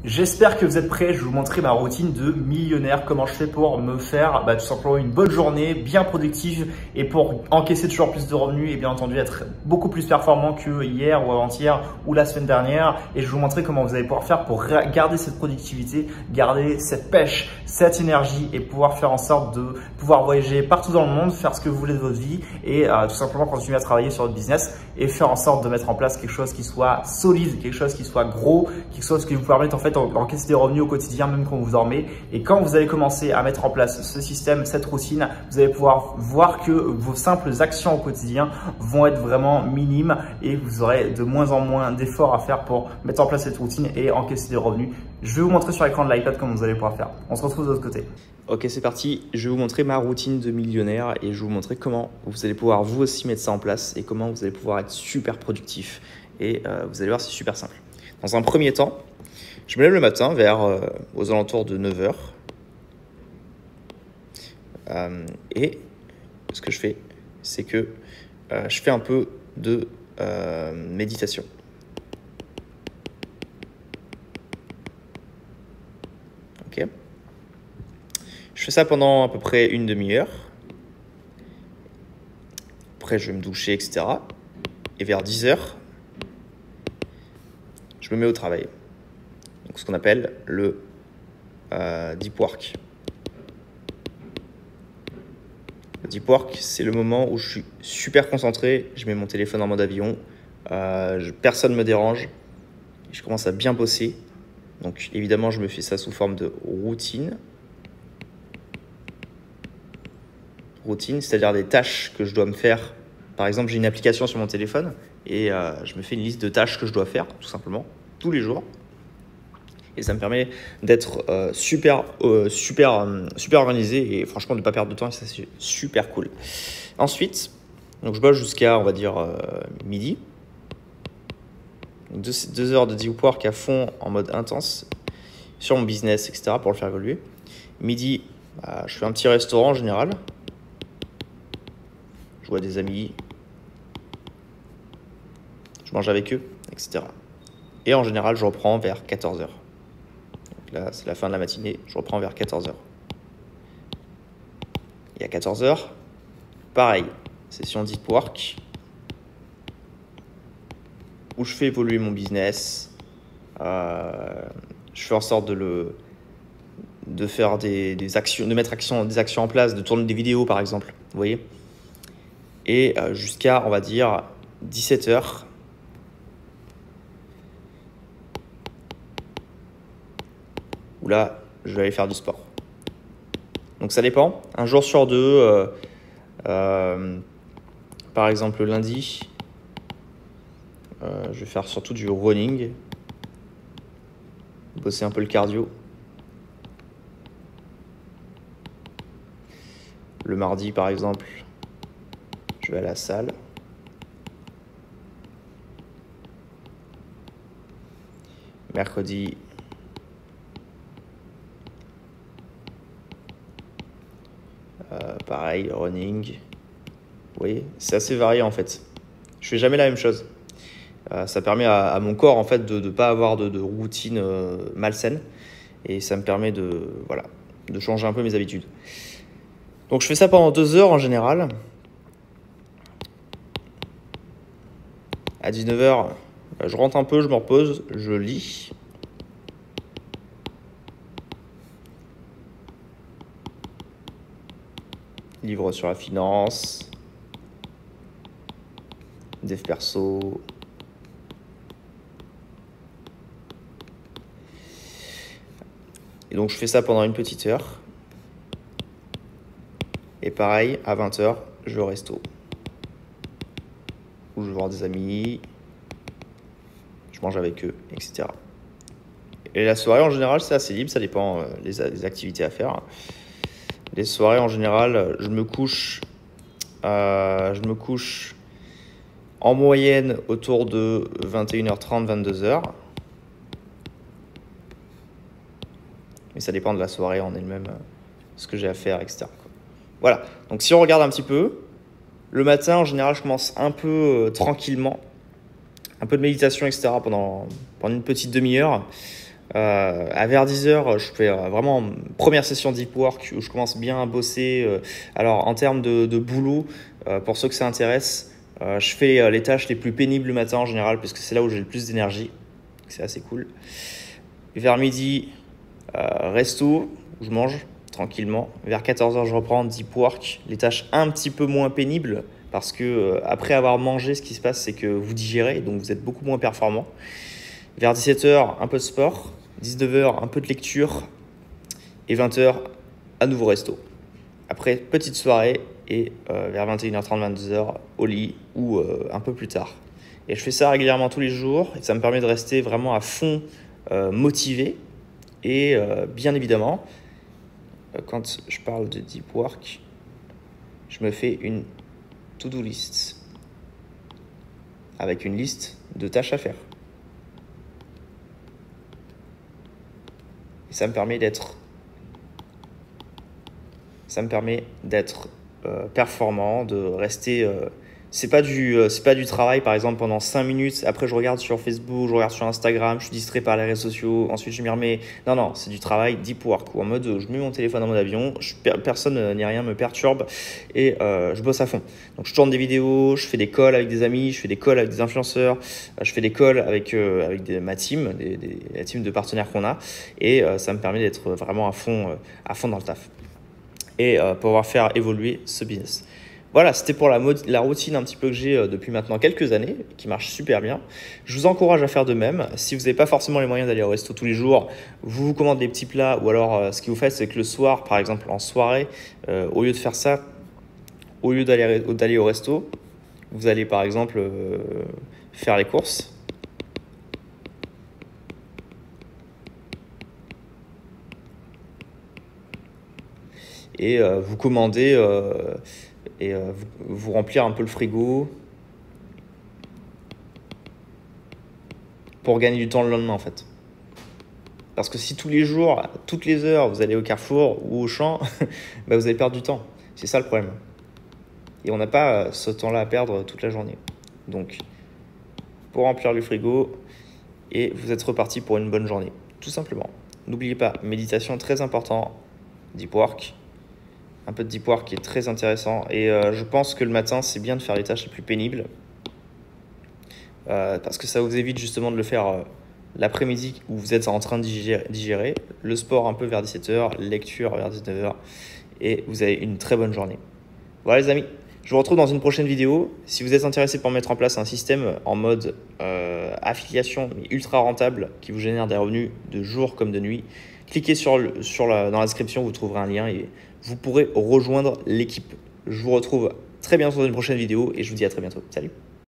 J'espère que vous êtes prêts, je vais vous montrer ma routine de millionnaire, comment je fais pour me faire tout simplement une bonne journée, bien productive et pour encaisser toujours plus de revenus et bien entendu être beaucoup plus performant que hier ou avant-hier ou la semaine dernière. Et je vais vous montrer comment vous allez pouvoir faire pour garder cette productivité, garder cette pêche, cette énergie et pouvoir faire en sorte de pouvoir voyager partout dans le monde, faire ce que vous voulez de votre vie et tout simplement continuer à travailler sur votre business et faire en sorte de mettre en place quelque chose qui soit solide, quelque chose qui soit gros, quelque chose qui vous permette en fait d'encaisser des revenus au quotidien même quand vous dormez. Et quand vous allez commencer à mettre en place ce système, cette routine, vous allez pouvoir voir que vos simples actions au quotidien vont être vraiment minimes et vous aurez de moins en moins d'efforts à faire pour mettre en place cette routine et encaisser des revenus. Je vais vous montrer sur l'écran de l'iPad comment vous allez pouvoir faire. On se retrouve de l'autre côté. Ok, c'est parti. Je vais vous montrer ma routine de millionnaire et je vais vous montrer comment vous allez pouvoir vous aussi mettre ça en place et comment vous allez pouvoir être super productif. Et vous allez voir, c'est super simple. Dans un premier temps, je me lève le matin vers aux alentours de 9 h. Et ce que je fais, c'est que je fais un peu de méditation. Ok. Je fais ça pendant à peu près une demi-heure. Après, je vais me doucher, etc. Et vers 10 h, je me mets au travail. Donc, ce qu'on appelle le deep work. Le deep work, c'est le moment où je suis super concentré. Je mets mon téléphone en mode avion. Personne ne me dérange. Et je commence à bien bosser. Donc, évidemment, je me fais ça sous forme de routine. Routine, c'est-à-dire des tâches que je dois me faire. Par exemple, j'ai une application sur mon téléphone et je me fais une liste de tâches que je dois faire, tout simplement, tous les jours. Et ça me permet d'être super organisé et franchement de ne pas perdre de temps. Et ça, c'est super cool. Ensuite, donc je bosse jusqu'à, on va dire, midi. 2 heures de deep work à fond en mode intense sur mon business, etc. pour le faire évoluer. Midi, je fais un petit restaurant en général. Je vois des amis, je mange avec eux, etc. Et en général, je reprends vers 14 h. Donc là, c'est la fin de la matinée, je reprends vers 14 h. Et à 14 h, pareil, session deep work, où je fais évoluer mon business. Je fais en sorte de faire des actions, de mettre des actions en place, de tourner des vidéos par exemple, vous voyez. Et jusqu'à, on va dire, 17 h. Où là, je vais aller faire du sport. Donc ça dépend. Un jour sur deux, par exemple le lundi, je vais faire surtout du running, bosser un peu le cardio. Le mardi, par exemple, je vais à la salle. Mercredi, pareil, running. Vous voyez, c'est assez varié en fait. Je fais jamais la même chose. Ça permet à mon corps en fait de ne pas avoir de routine malsaine. Et ça me permet de changer un peu mes habitudes. Donc je fais ça pendant 2 heures en général. À 19 h, je rentre un peu, je me repose, je lis. Livre sur la finance, dev perso. Et donc je fais ça pendant une petite heure. Et pareil, à 20 h, je vais au resto. Où je vais voir des amis, je mange avec eux, etc. Et la soirée, en général, c'est assez libre, ça dépend des activités à faire. Les soirées, en général, je me couche en moyenne autour de 21 h 30, 22 h. Mais ça dépend de la soirée en elle-même, ce que j'ai à faire, etc. Voilà, donc si on regarde un petit peu, le matin, en général, je commence un peu tranquillement, un peu de méditation, etc. pendant une petite demi-heure. Vers 10h, je fais vraiment une première session deep work où je commence bien à bosser. Alors, en termes de boulot, pour ceux que ça intéresse, je fais les tâches les plus pénibles le matin en général parce que c'est là où j'ai le plus d'énergie. C'est assez cool. Vers midi, resto, où je mange tranquillement. Vers 14h, je reprends deep work, les tâches un petit peu moins pénibles parce que après avoir mangé, ce qui se passe, c'est que vous digérez, donc vous êtes beaucoup moins performant. Vers 17h, un peu de sport. 19h, un peu de lecture. Et 20h, à nouveau resto. Après, petite soirée. Et vers 21h30, 22h, au lit ou un peu plus tard. Et je fais ça régulièrement tous les jours. Et ça me permet de rester vraiment à fond motivé. Et bien évidemment, quand je parle de deep work, je me fais une to-do list. Avec une liste de tâches à faire. Ça me permet d'être performant, de rester. C'est pas du travail, par exemple, pendant 5 minutes. Après, je regarde sur Facebook, je regarde sur Instagram, je suis distrait par les réseaux sociaux. Ensuite, je m'y remets. Non, c'est du travail deep work. Ou en mode, je mets mon téléphone en mode avion, personne ni rien me perturbe et je bosse à fond. Donc, je tourne des vidéos, je fais des calls avec des amis, je fais des calls avec des influenceurs, je fais des calls avec ma team, la team de partenaires qu'on a. Et ça me permet d'être vraiment à fond dans le taf. Et pouvoir faire évoluer ce business. Voilà, c'était pour la routine un petit peu que j'ai depuis maintenant quelques années, qui marche super bien. Je vous encourage à faire de même. Si vous n'avez pas forcément les moyens d'aller au resto tous les jours, vous commandez des petits plats ou alors ce que vous faites, c'est que le soir, par exemple en soirée, au lieu de faire ça, au lieu d'aller au resto, vous allez par exemple faire les courses. Et vous commandez et vous remplir un peu le frigo pour gagner du temps le lendemain en fait. Parce que si tous les jours, toutes les heures, vous allez au Carrefour ou au champ, bah vous allez perdre du temps. C'est ça le problème. Et on n'a pas ce temps-là à perdre toute la journée. Donc, pour remplir le frigo, et vous êtes reparti pour une bonne journée, tout simplement. N'oubliez pas, méditation très important, deep work. Un peu de deep work qui est très intéressant. Et je pense que le matin, c'est bien de faire les tâches les plus pénibles. Parce que ça vous évite justement de le faire l'après-midi où vous êtes en train de digérer. Le sport un peu vers 17h, lecture vers 19h. Et vous avez une très bonne journée. Voilà les amis, je vous retrouve dans une prochaine vidéo. Si vous êtes intéressé pour mettre en place un système en mode affiliation mais ultra rentable qui vous génère des revenus de jour comme de nuit, cliquez dans la description, vous trouverez un lien et vous pourrez rejoindre l'équipe. Je vous retrouve très bientôt dans une prochaine vidéo et je vous dis à très bientôt. Salut!